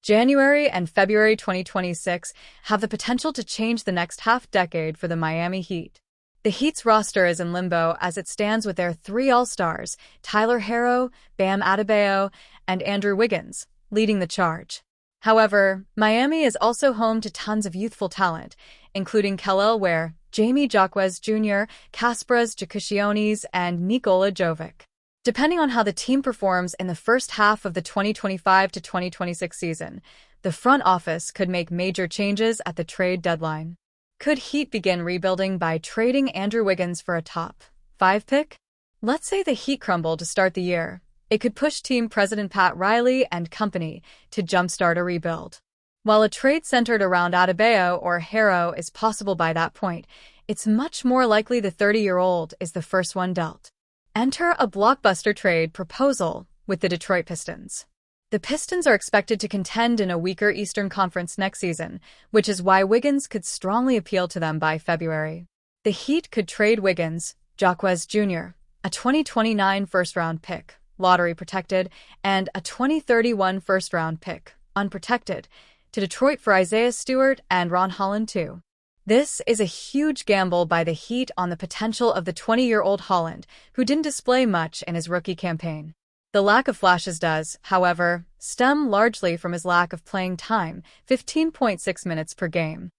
January and February 2026 have the potential to change the next half-decade for the Miami Heat. The Heat's roster is in limbo as it stands with their three All-Stars, Tyler Herro, Bam Adebayo, and Andrew Wiggins, leading the charge. However, Miami is also home to tons of youthful talent, including Kel'el, Ware, Jamie Jaquez Jr., Kasparas Jakušionis, and Nikola Jovic. Depending on how the team performs in the first half of the 2025 to 2026 season, the front office could make major changes at the trade deadline. Could Heat begin rebuilding by trading Andrew Wiggins for a top 5 pick? Let's say the Heat crumble to start the year. It could push team president Pat Riley and company to jumpstart a rebuild. While a trade centered around Adebayo or Herro is possible by that point, it's much more likely the 30-year-old is the first one dealt. Enter a blockbuster trade proposal with the Detroit Pistons. The Pistons are expected to contend in a weaker Eastern Conference next season, which is why Wiggins could strongly appeal to them by February. The Heat could trade Wiggins, Jaquez Jr., a 2029 first-round pick, lottery protected, and a 2031 first-round pick, unprotected, to Detroit for Isaiah Stewart and Ron Holland too. This is a huge gamble by the Heat on the potential of the 20-year-old Holland, who didn't display much in his rookie campaign. The lack of flashes does, however, stem largely from his lack of playing time, 15.6 minutes per game.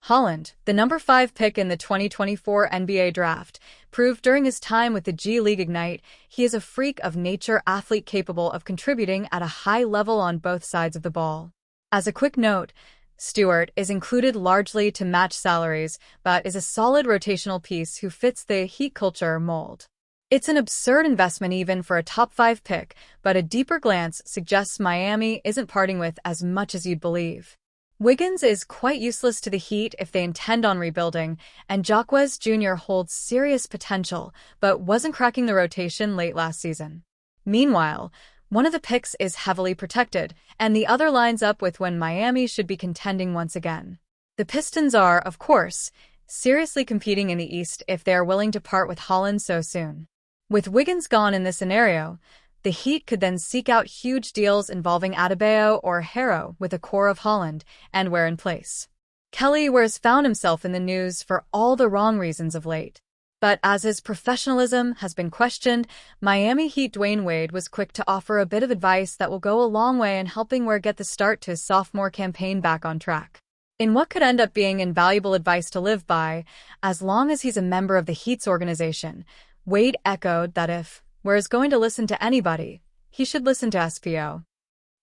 Holland, the number 5 pick in the 2024 NBA draft, proved during his time with the G League Ignite he is a freak of nature athlete capable of contributing at a high level on both sides of the ball. As a quick note, Stewart is included largely to match salaries, but is a solid rotational piece who fits the Heat culture mold. It's an absurd investment even for a top 5 pick, but a deeper glance suggests Miami isn't parting with as much as you'd believe. Wiggins is quite useless to the Heat if they intend on rebuilding, and Jaquez Jr. holds serious potential, but wasn't cracking the rotation late last season. Meanwhile, one of the picks is heavily protected, and the other lines up with when Miami should be contending once again. The Pistons are, of course, seriously competing in the East if they are willing to part with Holland so soon. With Wiggins gone in this scenario, the Heat could then seek out huge deals involving Adebayo or Herro with a core of Holland and Ware in place. Kel'el has found himself in the news for all the wrong reasons of late. But as his professionalism has been questioned, Miami Heat Dwayne Wade was quick to offer a bit of advice that will go a long way in helping Ware get the start to his sophomore campaign back on track. In what could end up being invaluable advice to live by, as long as he's a member of the Heat's organization, Wade echoed that if Ware is going to listen to anybody, he should listen to SPO.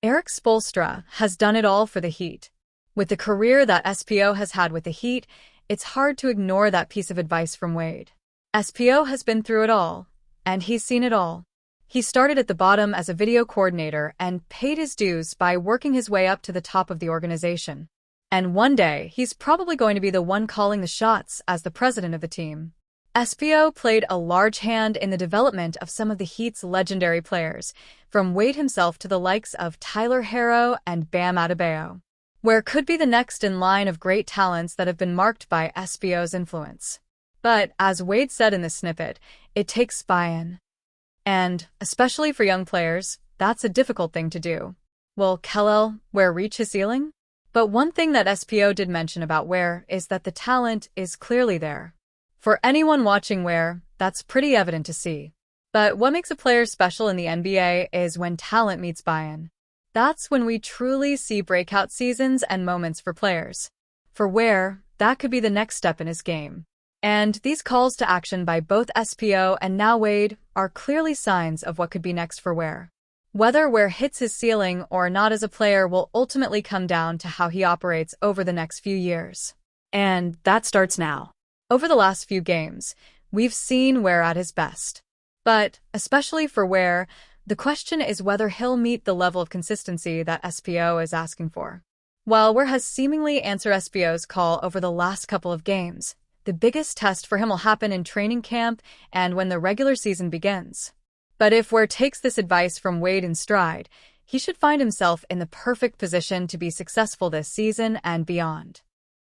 Erik Spoelstra has done it all for the Heat. With the career that SPO has had with the Heat, it's hard to ignore that piece of advice from Wade. SPO has been through it all, and he's seen it all. He started at the bottom as a video coordinator and paid his dues by working his way up to the top of the organization. And one day, he's probably going to be the one calling the shots as the president of the team. SPO played a large hand in the development of some of the Heat's legendary players, from Wade himself to the likes of Tyler Herro and Bam Adebayo. Ware could be the next in line of great talents that have been marked by SPO's influence. But, as Wade said in the snippet, it takes buy-in. And, especially for young players, that's a difficult thing to do. Will Kel'el Ware reach his ceiling? But one thing that SPO did mention about Ware is that the talent is clearly there. For anyone watching Ware, that's pretty evident to see. But what makes a player special in the NBA is when talent meets buy-in. That's when we truly see breakout seasons and moments for players. For Ware, that could be the next step in his game. And these calls to action by both SPO and now Wade are clearly signs of what could be next for Ware. Whether Ware hits his ceiling or not as a player will ultimately come down to how he operates over the next few years. And that starts now. Over the last few games, we've seen Ware at his best. But, especially for Ware, the question is whether he'll meet the level of consistency that SPO is asking for. While Ware has seemingly answered SPO's call over the last couple of games, the biggest test for him will happen in training camp and when the regular season begins. But if Ware takes this advice from Wade in stride, he should find himself in the perfect position to be successful this season and beyond.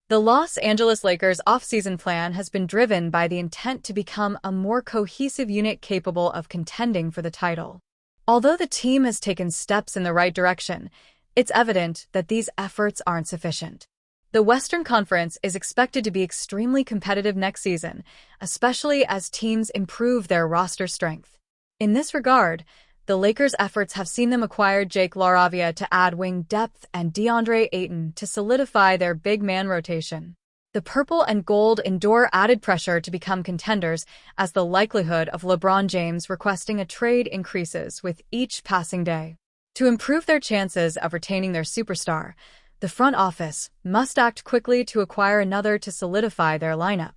The Los Angeles Lakers' off-season plan has been driven by the intent to become a more cohesive unit capable of contending for the title. Although the team has taken steps in the right direction, It's evident that these efforts aren't sufficient. The Western Conference is expected to be extremely competitive next season, especially as teams improve their roster strength. In this regard, the Lakers' efforts have seen them acquire Jake LaRavia to add wing depth and DeAndre Ayton to solidify their big man rotation. The purple and gold endure added pressure to become contenders as the likelihood of LeBron James requesting a trade increases with each passing day. To improve their chances of retaining their superstar, the front office must act quickly to acquire another to solidify their lineup.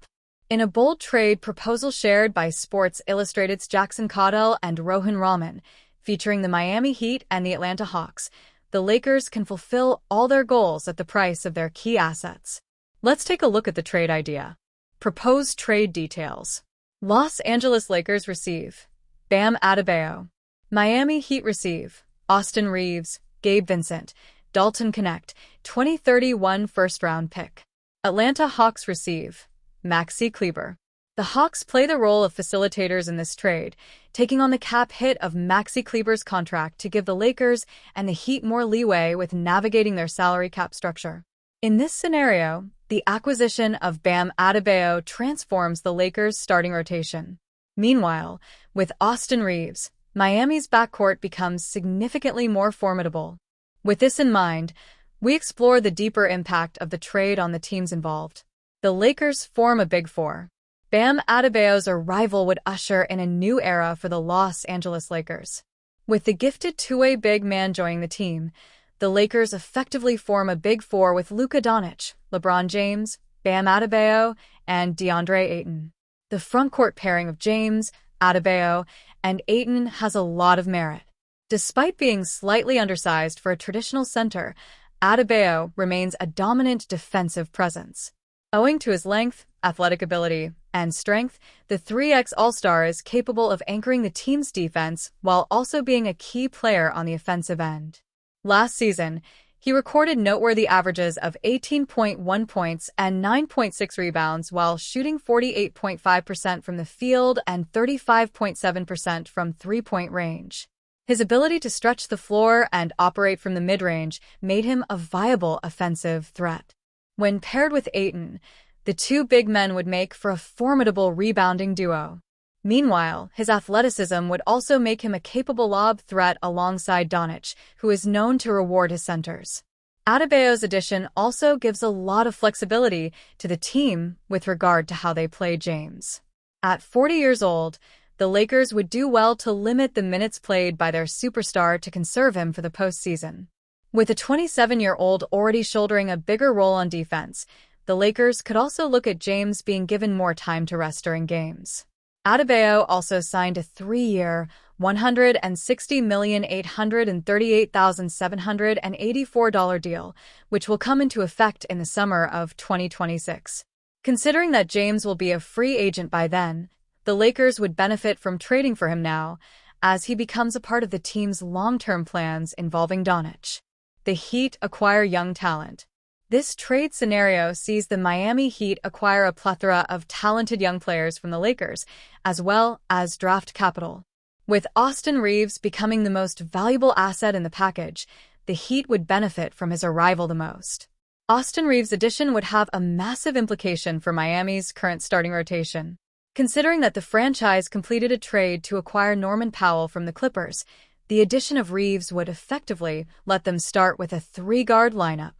In a bold trade proposal shared by Sports Illustrated's Jackson Caudell and Rohan Rahman, featuring the Miami Heat and the Atlanta Hawks, the Lakers can fulfill all their goals at the price of their key assets. Let's take a look at the trade idea. Proposed trade details. Los Angeles Lakers receive Bam Adebayo. Miami Heat receive Austin Reaves, Gabe Vincent, Dalton Knecht, 2031 first-round pick. Atlanta Hawks receive Maxi Kleber. The Hawks play the role of facilitators in this trade, taking on the cap hit of Maxi Kleber's contract to give the Lakers and the Heat more leeway with navigating their salary cap structure. In this scenario, the acquisition of Bam Adebayo transforms the Lakers' starting rotation. Meanwhile, with Austin Reaves, Miami's backcourt becomes significantly more formidable. With this in mind, we explore the deeper impact of the trade on the teams involved. The Lakers form a Big Four. Bam Adebayo's arrival would usher in a new era for the Los Angeles Lakers. With the gifted two-way big man joining the team, the Lakers effectively form a Big Four with Luka Doncic, LeBron James, Bam Adebayo, and DeAndre Ayton. The frontcourt pairing of James, Adebayo, and Ayton has a lot of merit. Despite being slightly undersized for a traditional center, Adebayo remains a dominant defensive presence. Owing to his length, athletic ability, and strength, the 3X All-Star is capable of anchoring the team's defense while also being a key player on the offensive end. Last season, he recorded noteworthy averages of 18.1 points and 9.6 rebounds while shooting 48.5% from the field and 35.7% from three-point range. His ability to stretch the floor and operate from the mid-range made him a viable offensive threat. When paired with Ayton, the two big men would make for a formidable rebounding duo. Meanwhile, his athleticism would also make him a capable lob threat alongside Doncic, who is known to reward his centers. Adebayo's addition also gives a lot of flexibility to the team with regard to how they play James. At 40 years old, the Lakers would do well to limit the minutes played by their superstar to conserve him for the postseason. With a 27-year-old already shouldering a bigger role on defense, the Lakers could also look at James being given more time to rest during games. Adebayo also signed a 3-year, $160,838,784 deal, which will come into effect in the summer of 2026. Considering that James will be a free agent by then, the Lakers would benefit from trading for him now, as he becomes a part of the team's long-term plans involving Doncic. The Heat acquire young talent. This trade scenario sees the Miami Heat acquire a plethora of talented young players from the Lakers, as well as draft capital. With Austin Reaves becoming the most valuable asset in the package, the Heat would benefit from his arrival the most. Austin Reaves' addition would have a massive implication for Miami's current starting rotation. Considering that the franchise completed a trade to acquire Norman Powell from the Clippers, the addition of Reaves would effectively let them start with a three-guard lineup.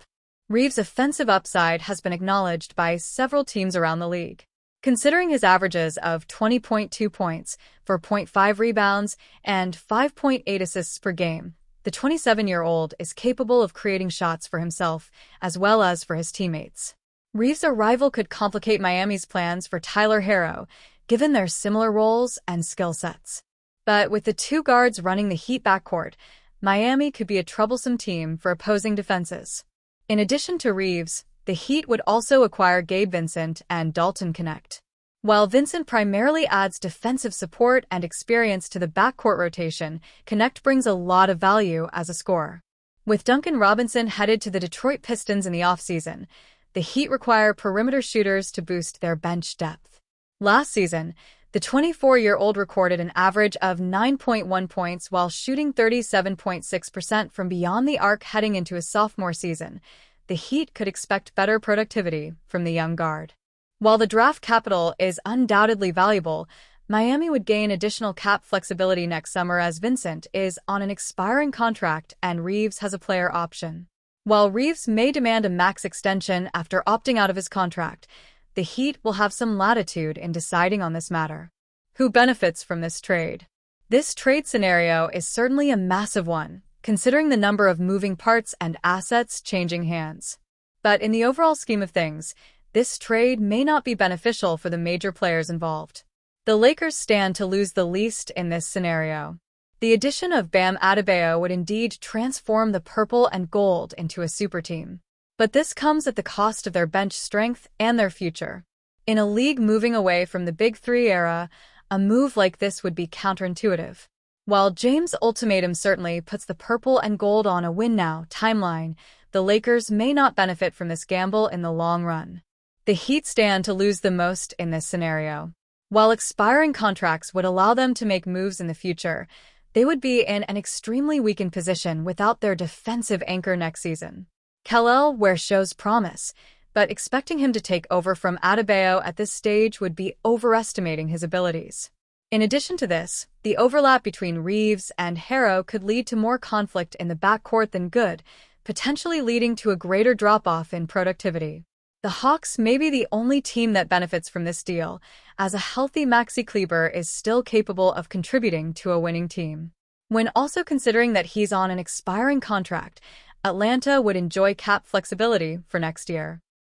Reaves' offensive upside has been acknowledged by several teams around the league. Considering his averages of 20.2 points, 4.5 rebounds, and 5.8 assists per game, the 27-year-old is capable of creating shots for himself as well as for his teammates. Reaves' arrival could complicate Miami's plans for Tyler Herro, given their similar roles and skill sets. But with the two guards running the Heat backcourt, Miami could be a troublesome team for opposing defenses. In addition to Reaves, the Heat would also acquire Gabe Vincent and Dalton Knecht. While Vincent primarily adds defensive support and experience to the backcourt rotation, Knecht brings a lot of value as a scorer. With Duncan Robinson headed to the Detroit Pistons in the offseason, the Heat require perimeter shooters to boost their bench depth. Last season, The 24-year-old recorded an average of 9.1 points while shooting 37.6% from beyond the arc heading into his sophomore season. The Heat could expect better productivity from the young guard. While the draft capital is undoubtedly valuable, Miami would gain additional cap flexibility next summer as Vincent is on an expiring contract and Reaves has a player option. While Reaves may demand a max extension after opting out of his contract, the Heat will have some latitude in deciding on this matter. Who benefits from this trade? This trade scenario is certainly a massive one, considering the number of moving parts and assets changing hands. But in the overall scheme of things, this trade may not be beneficial for the major players involved. The Lakers stand to lose the least in this scenario. The addition of Bam Adebayo would indeed transform the purple and gold into a super team. But this comes at the cost of their bench strength and their future. In a league moving away from the Big Three era, a move like this would be counterintuitive. While James' ultimatum certainly puts the purple and gold on a win-now timeline, the Lakers may not benefit from this gamble in the long run. The Heat stand to lose the most in this scenario. While expiring contracts would allow them to make moves in the future, they would be in an extremely weakened position without their defensive anchor next season. Kel'el, Ware shows promise, but expecting him to take over from Adebayo at this stage would be overestimating his abilities. In addition to this, the overlap between Reaves and Harrow could lead to more conflict in the backcourt than good, potentially leading to a greater drop-off in productivity. The Hawks may be the only team that benefits from this deal, as a healthy Maxi Kleber is still capable of contributing to a winning team. When also considering that he's on an expiring contract, Atlanta would enjoy cap flexibility for next year.